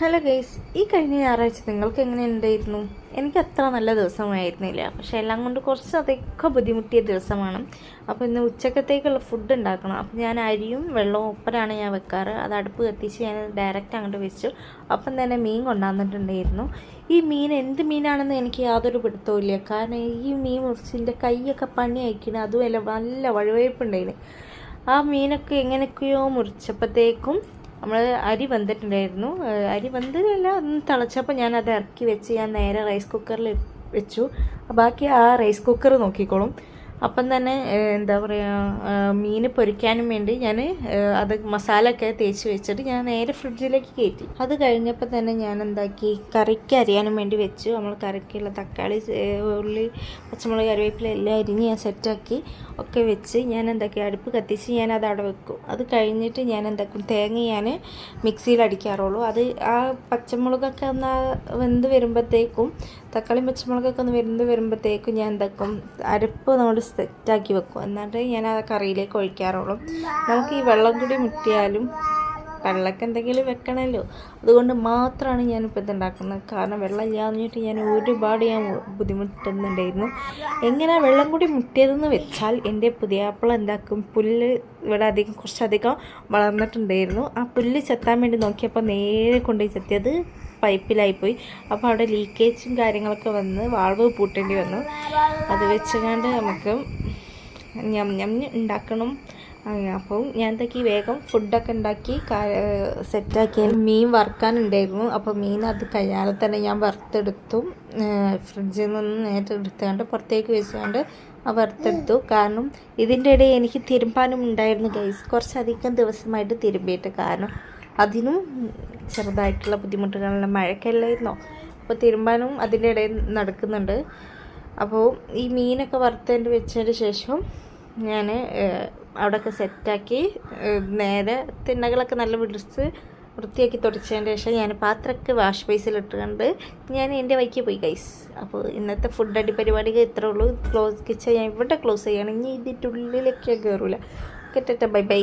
Hello guys, ഈ കഴിഞ്ഞ ഞായറാഴ്ച നിങ്ങൾക്ക് എങ്ങനെ ഉണ്ടായിരുന്നു? എനിക്ക് അത്ര നല്ല ദിവസമായിരുന്നില്ല, പക്ഷേ എല്ലാം കൊണ്ട് കുറച്ചധികം ബുദ്ധിമുട്ടിയ ദിവസമാണ്. അപ്പോൾ ഇന്ന് ഉച്ചക്കത്തേക്കുള്ള ഫുഡ് ഉണ്ടാക്കണം. അപ്പോൾ ഞാൻ അരിയും വെള്ളവും ഒപ്പരാണ് ഞാൻ വെക്കാറ്. അത് അടുപ്പ് കത്തിച്ച് ഞാൻ ഡയറക്റ്റ് അങ്ങോട്ട് വെച്ചു. അപ്പം തന്നെ മീൻ കൊണ്ടുവന്നിട്ടുണ്ടായിരുന്നു. ഈ മീൻ എന്ത് മീനാണെന്ന് എനിക്ക് യാതൊരു പിടുത്തവും ഇല്ല. കാരണം ഈ മീൻ മുറിച്ചിൻ്റെ കൈയൊക്കെ പണി അയക്കണം, അതുമല്ല നല്ല വഴുവഴുപ്പുണ്ടായിരുന്നു. ആ മീനൊക്കെ എങ്ങനെയൊക്കെയോ മുറിച്ചപ്പോഴത്തേക്കും നമ്മൾ അരി വെന്തിട്ടുണ്ടായിരുന്നു. അരി വെന്തതല്ല, ഒന്ന് തിളച്ചപ്പോൾ ഞാനത് ഇറക്കി വെച്ച് ഞാൻ നേരെ റൈസ് കുക്കറിൽ വെച്ചു. ബാക്കി ആ റൈസ് കുക്കർ നോക്കിക്കോളും. അപ്പം തന്നെ എന്താ പറയുക, മീൻ പൊരിക്കാനും വേണ്ടി ഞാൻ അത് മസാലയൊക്കെ തേച്ച് വെച്ചിട്ട് ഞാൻ നേരെ ഫ്രിഡ്ജിലേക്ക് കയറ്റി. അത് കഴിഞ്ഞപ്പോൾ തന്നെ ഞാൻ എന്താക്കി, കറിക്ക് അരിയാനും വേണ്ടി വെച്ചു. നമ്മൾ കറിക്കുള്ള തക്കാളി, ഉള്ളി, പച്ചമുളക്, കറിവേപ്പില എല്ലാം അരിഞ്ഞ് ഞാൻ സെറ്റാക്കി ഒക്കെ വെച്ച് ഞാൻ എന്താക്കി, അടുപ്പ് കത്തിച്ച് ഞാൻ അത് അവിടെ വെക്കും. അത് കഴിഞ്ഞിട്ട് ഞാൻ എന്താക്കും, തേങ്ങ ഞാൻ മിക്സിയിൽ അടിക്കാറുള്ളൂ. അത് ആ പച്ചമുളകൊക്കെ ഒന്ന് വെന്ത് വരുമ്പോഴത്തേക്കും, തക്കാളിയും പച്ചമുളകൊക്കെ ഒന്ന് വെന്ത് വരുമ്പോഴത്തേക്കും ഞാൻ എന്താക്കും, അരപ്പ് നമ്മൾ സെറ്റാക്കി വെക്കും. എന്നിട്ട് ഞാൻ ആ കറിയിലേക്ക് ഒഴിക്കാറുള്ളൂ. നമുക്ക് ഈ വെള്ളം കൂടി മുട്ടിയാലും വെള്ളമൊക്കെ എന്തെങ്കിലും വെക്കണമല്ലോ, അതുകൊണ്ട് മാത്രമാണ് ഞാനിപ്പോൾ ഇതുണ്ടാക്കുന്നത്. കാരണം വെള്ളം ഇല്ലാഞ്ഞിട്ട് ഞാൻ ഒരുപാട് ബുദ്ധിമുട്ടുന്നുണ്ടായിരുന്നു. എങ്ങനെ വെള്ളം കൂടി മുട്ടിയതെന്ന് വെച്ചാൽ, എൻ്റെ പുതിയാപ്പിള എന്താക്കും, പുല്ല് ഇവിടെ കുറച്ചധികം വളർന്നിട്ടുണ്ടായിരുന്നു. ആ പുല്ല് ചെത്താൻ വേണ്ടി നോക്കിയപ്പോൾ നേരെ കൊണ്ടുപോയി ചെത്തിയത് പൈപ്പിലായിപ്പോയി. അപ്പോൾ അവിടെ ലീക്കേജും കാര്യങ്ങളൊക്കെ വന്ന് വാൾവ് പൂട്ടേണ്ടി വന്നു. അത് വെച്ചുകൊണ്ട് നമുക്ക് ഞം ഉണ്ടാക്കണം. അപ്പോൾ ഞാൻ എന്തൊക്കെ വേഗം ഫുഡൊക്കെ ഉണ്ടാക്കി സെറ്റാക്കി. മീൻ വറുക്കാനുണ്ടായിരുന്നു. അപ്പോൾ മീൻ അത് കഴിയാതെ തന്നെ ഞാൻ വറുത്തെടുത്തു. ഫ്രിഡ്ജിൽ നിന്ന് നേരത്തെ എടുത്തുകൊണ്ട് പുറത്തേക്ക് വെച്ചുകൊണ്ട് വറുത്തെടുത്തു. കാരണം ഇതിൻ്റെ ഇടയിൽ എനിക്ക് തിരുമ്പാനും ഉണ്ടായിരുന്നു ഗൈസ്. കുറച്ചധികം ദിവസമായിട്ട് തിരുമ്പിയിട്ട്, കാരണം അതിനും ചെറുതായിട്ടുള്ള ബുദ്ധിമുട്ടുകളുള്ള മഴക്കല്ലായിരുന്നോ, അപ്പോൾ തിരുമ്പാനും അതിൻ്റെ ഇടയിൽ നടക്കുന്നുണ്ട്. അപ്പോൾ ഈ മീനൊക്കെ വറുത്തതിൻ്റെ വെച്ചതിന് ശേഷം ഞാൻ അവിടെയൊക്കെ സെറ്റാക്കി നേരെ തിണ്ണകളൊക്കെ നല്ല വൃത്തിയാക്കി തുടച്ചതിൻ്റെ ശേഷം ഞാൻ പാത്രമൊക്കെ വാഷ് ബേസിലിട്ടുകൊണ്ട് ഞാൻ എൻ്റെ വഴിക്ക് പോയി ഗൈസ്. അപ്പോൾ ഇന്നത്തെ ഫുഡ് അടി പരിപാടികൾ ഇത്രേ ഉള്ളൂ. കിച്ചൺ ഞാൻ ഇവിടെ ക്ലോസ് ചെയ്യണം. ഇനി ഇതിൻ്റെ ഉള്ളിലേക്ക് കയറൂല. കേട്ടോ, ബൈ ബൈ.